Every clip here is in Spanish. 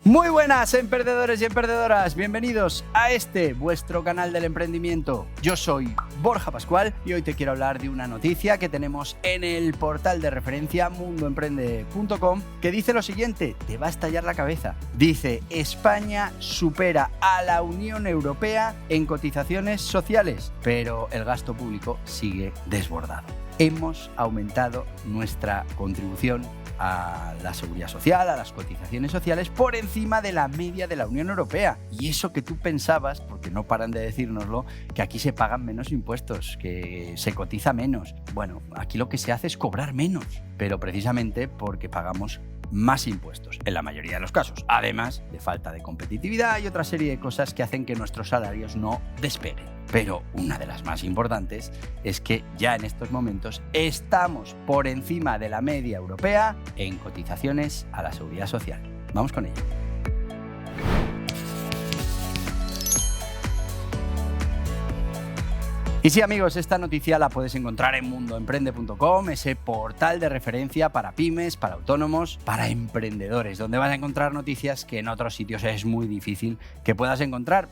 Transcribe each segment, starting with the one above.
Muy buenas, emprendedores y emprendedoras, bienvenidos a este, vuestro canal del emprendimiento. Yo soy Borja Pascual y hoy te quiero hablar de una noticia que tenemos en el portal de referencia mundoemprende.com que dice lo siguiente, te va a estallar la cabeza. Dice, España supera a la Unión Europea en cotizaciones sociales, pero el gasto público sigue desbordado. Hemos aumentado nuestra contribución a la seguridad social, a las cotizaciones sociales, por encima de la media de la Unión Europea. Y eso que tú pensabas, porque no paran de decírnoslo, que aquí se pagan menos impuestos, que se cotiza menos. Bueno, aquí lo que se hace es cobrar menos, pero precisamente porque pagamos más impuestos, en la mayoría de los casos, además de falta de competitividad y otra serie de cosas que hacen que nuestros salarios no despeguen. Pero una de las más importantes es que ya en estos momentos estamos por encima de la media europea en cotizaciones a la seguridad social. Vamos con ello. Y sí, amigos, esta noticia la puedes encontrar en mundoemprende.com, ese portal de referencia para pymes, para autónomos, para emprendedores, donde vas a encontrar noticias que en otros sitios es muy difícil que puedas encontrar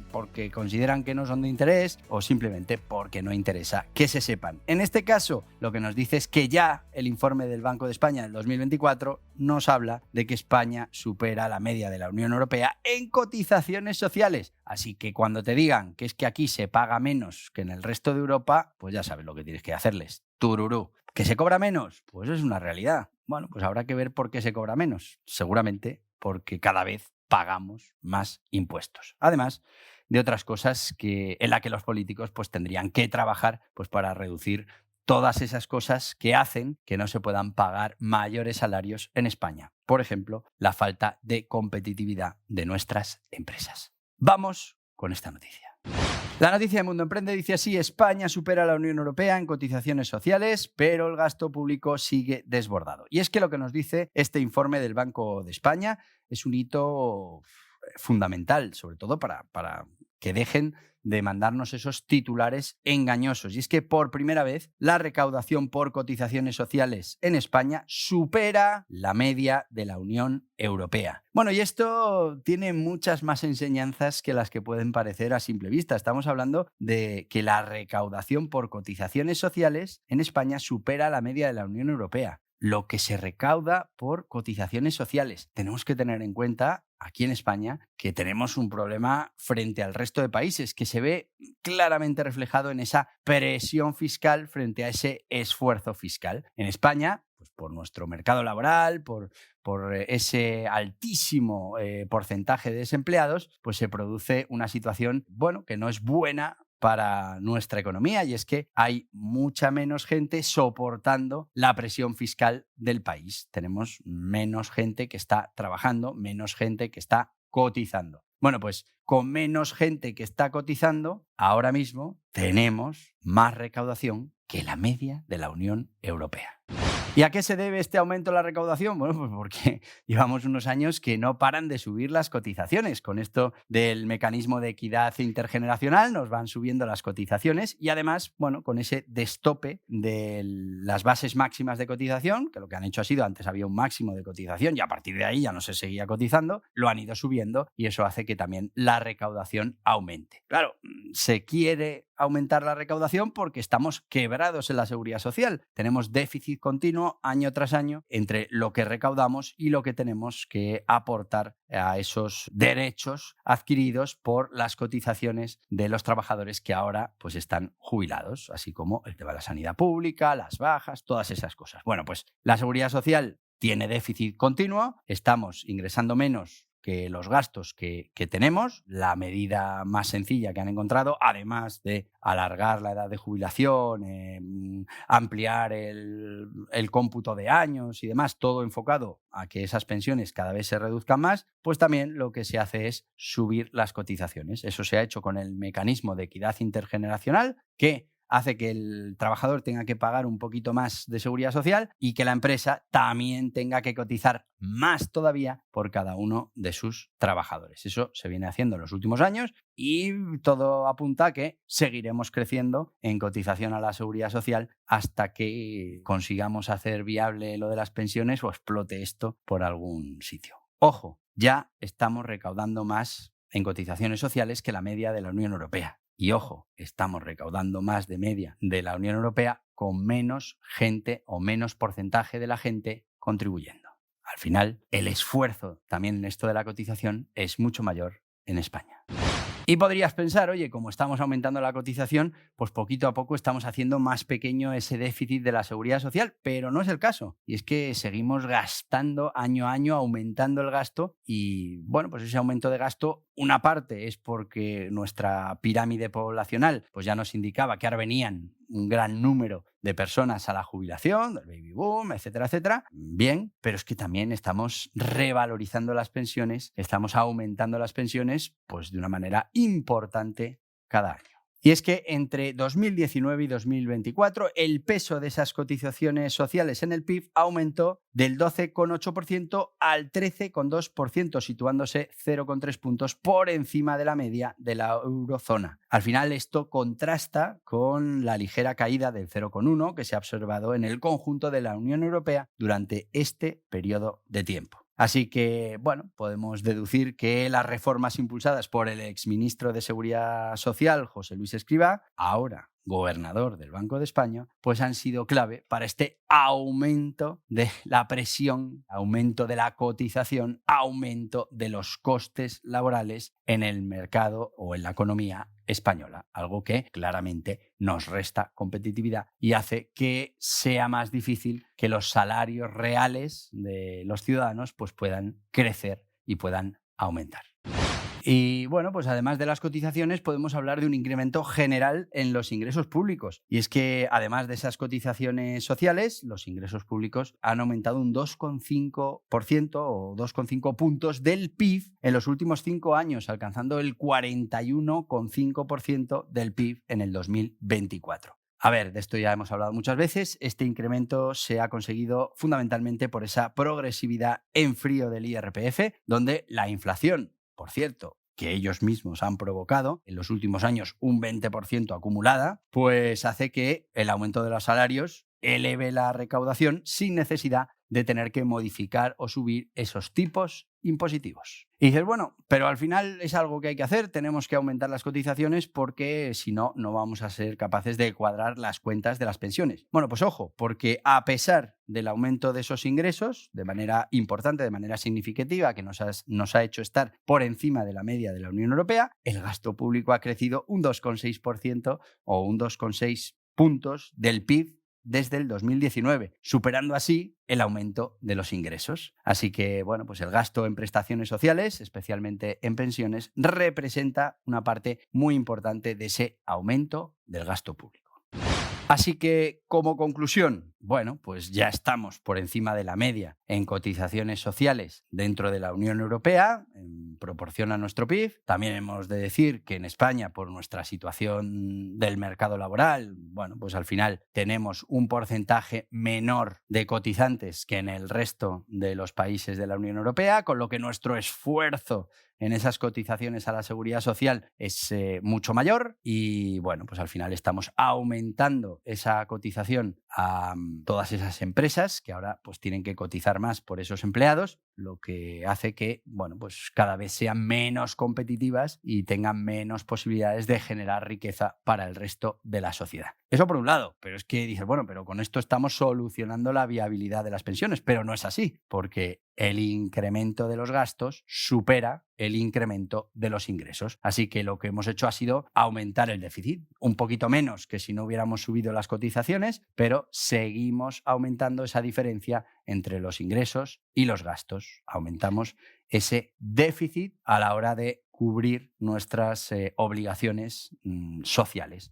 porque consideran que no son de interés o simplemente porque no interesa que se sepan. En este caso, lo que nos dice es que ya el informe del Banco de España del 2024 nos habla de que España supera la media de la Unión Europea en cotizaciones sociales. Así que cuando te digan que es que aquí se paga menos que en el resto de Europa, pues ya sabes lo que tienes que hacerles. Tururú. ¿Que se cobra menos? Pues es una realidad. Bueno, pues habrá que ver por qué se cobra menos. Seguramente porque cada vez pagamos más impuestos. Además de otras cosas en las que los políticos pues tendrían que trabajar pues para reducir todas esas cosas que hacen que no se puedan pagar mayores salarios en España. Por ejemplo, la falta de competitividad de nuestras empresas. Vamos con esta noticia. La noticia de Mundo Emprende dice así, España supera a la Unión Europea en cotizaciones sociales, pero el gasto público sigue desbordado. Y es que lo que nos dice este informe del Banco de España es un hito fundamental, sobre todo para que dejen de mandarnos esos titulares engañosos. Y es que por primera vez la recaudación por cotizaciones sociales en España supera la media de la Unión Europea. Bueno, y esto tiene muchas más enseñanzas que las que pueden parecer a simple vista. Estamos hablando de que la recaudación por cotizaciones sociales en España supera la media de la Unión Europea. Lo que se recauda por cotizaciones sociales. Tenemos que tener en cuenta aquí en España que tenemos un problema frente al resto de países que se ve claramente reflejado en esa presión fiscal frente a ese esfuerzo fiscal. En España, pues por nuestro mercado laboral, por ese altísimo porcentaje de desempleados, pues se produce una situación, bueno, que no es buena para nuestra economía, y es que hay mucha menos gente soportando la presión fiscal del país. Tenemos menos gente que está trabajando, menos gente que está cotizando. Bueno, pues con menos gente que está cotizando, ahora mismo tenemos más recaudación que la media de la Unión Europea. ¿Y a qué se debe este aumento de la recaudación? Bueno, pues porque llevamos unos años que no paran de subir las cotizaciones. Con esto del mecanismo de equidad intergeneracional nos van subiendo las cotizaciones y además, bueno, con ese destope de las bases máximas de cotización, que lo que han hecho ha sido, antes había un máximo de cotización y a partir de ahí ya no se seguía cotizando, lo han ido subiendo y eso hace que también la recaudación aumente. Claro, se quiere aumentar la recaudación porque estamos quebrados en la seguridad social. Tenemos déficit continuo año tras año entre lo que recaudamos y lo que tenemos que aportar a esos derechos adquiridos por las cotizaciones de los trabajadores que ahora pues están jubilados, así como el tema de la sanidad pública, las bajas, todas esas cosas. Bueno, pues la seguridad social tiene déficit continuo, estamos ingresando menos que los gastos que tenemos. La medida más sencilla que han encontrado, además de alargar la edad de jubilación, ampliar el cómputo de años y demás, todo enfocado a que esas pensiones cada vez se reduzcan más, pues también lo que se hace es subir las cotizaciones. Eso se ha hecho con el mecanismo de equidad intergeneracional, que hace que el trabajador tenga que pagar un poquito más de seguridad social y que la empresa también tenga que cotizar más todavía por cada uno de sus trabajadores. Eso se viene haciendo en los últimos años y todo apunta a que seguiremos creciendo en cotización a la seguridad social hasta que consigamos hacer viable lo de las pensiones o explote esto por algún sitio. Ojo, ya estamos recaudando más en cotizaciones sociales que la media de la Unión Europea. Y ojo, estamos recaudando más de media de la Unión Europea con menos gente o menos porcentaje de la gente contribuyendo. Al final, el esfuerzo también en esto de la cotización es mucho mayor en España. Y podrías pensar, oye, como estamos aumentando la cotización, pues poquito a poco estamos haciendo más pequeño ese déficit de la seguridad social, pero no es el caso. Y es que seguimos gastando año a año, aumentando el gasto y, bueno, pues ese aumento de gasto, una parte es porque nuestra pirámide poblacional pues ya nos indicaba que ahora venían un gran número de personas a la jubilación, del baby boom, etcétera, etcétera. Bien, pero es que también estamos revalorizando las pensiones, estamos aumentando las pensiones pues de una manera importante cada año. Y es que entre 2019 y 2024 el peso de esas cotizaciones sociales en el PIB aumentó del 12,8% al 13,2%, situándose 0,3 puntos por encima de la media de la eurozona. Al final esto contrasta con la ligera caída del 0,1 que se ha observado en el conjunto de la Unión Europea durante este periodo de tiempo. Así que, bueno, podemos deducir que las reformas impulsadas por el exministro de Seguridad Social, José Luis Escrivá, ahora gobernador del Banco de España, pues han sido clave para este aumento de la presión, aumento de la cotización, aumento de los costes laborales en el mercado o en la economía española, algo que claramente nos resta competitividad y hace que sea más difícil que los salarios reales de los ciudadanos pues puedan crecer y puedan aumentar. Y bueno, pues además de las cotizaciones podemos hablar de un incremento general en los ingresos públicos. Y es que además de esas cotizaciones sociales, los ingresos públicos han aumentado un 2,5% o 2,5 puntos del PIB en los últimos 5 años, alcanzando el 41,5% del PIB en el 2024. A ver, de esto ya hemos hablado muchas veces. Este incremento se ha conseguido fundamentalmente por esa progresividad en frío del IRPF, donde la inflación, por cierto, que ellos mismos han provocado en los últimos años un 20% acumulada, pues hace que el aumento de los salarios eleve la recaudación sin necesidad de tener que modificar o subir esos tipos impositivos. Y dices, bueno, pero al final es algo que hay que hacer, tenemos que aumentar las cotizaciones porque si no, no vamos a ser capaces de cuadrar las cuentas de las pensiones. Bueno, pues ojo, porque a pesar del aumento de esos ingresos de manera importante, de manera significativa, que nos ha hecho estar por encima de la media de la Unión Europea, el gasto público ha crecido un 2,6% o un 2,6 puntos del PIB desde el 2019, superando así el aumento de los ingresos. Así que, bueno, pues el gasto en prestaciones sociales, especialmente en pensiones, representa una parte muy importante de ese aumento del gasto público. Así que, como conclusión, bueno, pues ya estamos por encima de la media en cotizaciones sociales dentro de la Unión Europea, en proporción a nuestro PIB. También hemos de decir que en España, por nuestra situación del mercado laboral, bueno, pues al final tenemos un porcentaje menor de cotizantes que en el resto de los países de la Unión Europea, con lo que nuestro esfuerzo en esas cotizaciones a la seguridad social es mucho mayor y, bueno, pues al final estamos aumentando esa cotización a todas esas empresas que ahora pues tienen que cotizar más por esos empleados, lo que hace que, bueno, pues cada vez sean menos competitivas y tengan menos posibilidades de generar riqueza para el resto de la sociedad. Eso por un lado, pero es que dices, bueno, pero con esto estamos solucionando la viabilidad de las pensiones, pero no es así, porque el incremento de los gastos supera el incremento de los ingresos. Así que lo que hemos hecho ha sido aumentar el déficit, un poquito menos que si no hubiéramos subido las cotizaciones, pero seguimos aumentando esa diferencia entre los ingresos y los gastos. Aumentamos ese déficit a la hora de cubrir nuestras obligaciones sociales.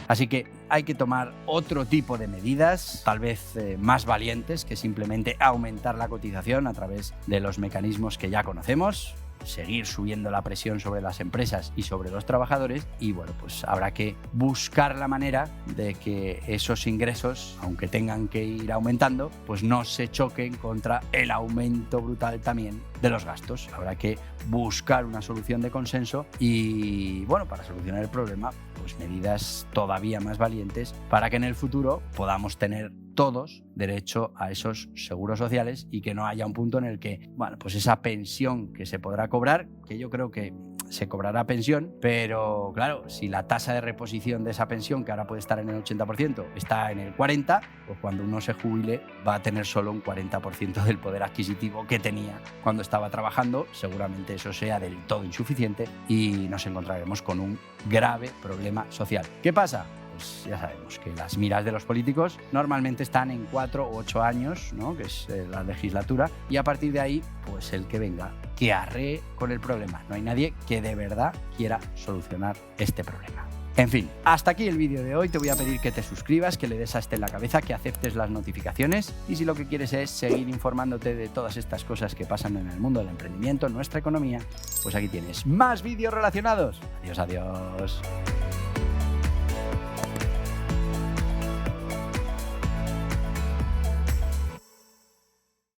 Así que hay que tomar otro tipo de medidas, tal vez más valientes que simplemente aumentar la cotización a través de los mecanismos que ya conocemos, seguir subiendo la presión sobre las empresas y sobre los trabajadores y, bueno, pues habrá que buscar la manera de que esos ingresos, aunque tengan que ir aumentando, pues no se choquen contra el aumento brutal también de los gastos. Habrá que buscar una solución de consenso y, bueno, para solucionar el problema, pues medidas todavía más valientes para que en el futuro podamos tener todos derecho a esos seguros sociales y que no haya un punto en el que, bueno, pues esa pensión que se podrá cobrar, que yo creo que se cobrará pensión, pero claro, si la tasa de reposición de esa pensión, que ahora puede estar en el 80%, está en el 40%, pues cuando uno se jubile va a tener solo un 40% del poder adquisitivo que tenía cuando estaba trabajando. Seguramente eso sea del todo insuficiente y nos encontraremos con un grave problema social. ¿Qué pasa? Pues ya sabemos que las miras de los políticos normalmente están en 4 u 8 años, ¿no? Que es la legislatura, y a partir de ahí, pues el que venga, que arree con el problema. No hay nadie que de verdad quiera solucionar este problema. En fin, hasta aquí el vídeo de hoy. Te voy a pedir que te suscribas, que le des a este en la cabeza, que aceptes las notificaciones y si lo que quieres es seguir informándote de todas estas cosas que pasan en el mundo del emprendimiento, en nuestra economía, pues aquí tienes más vídeos relacionados. Adiós, adiós.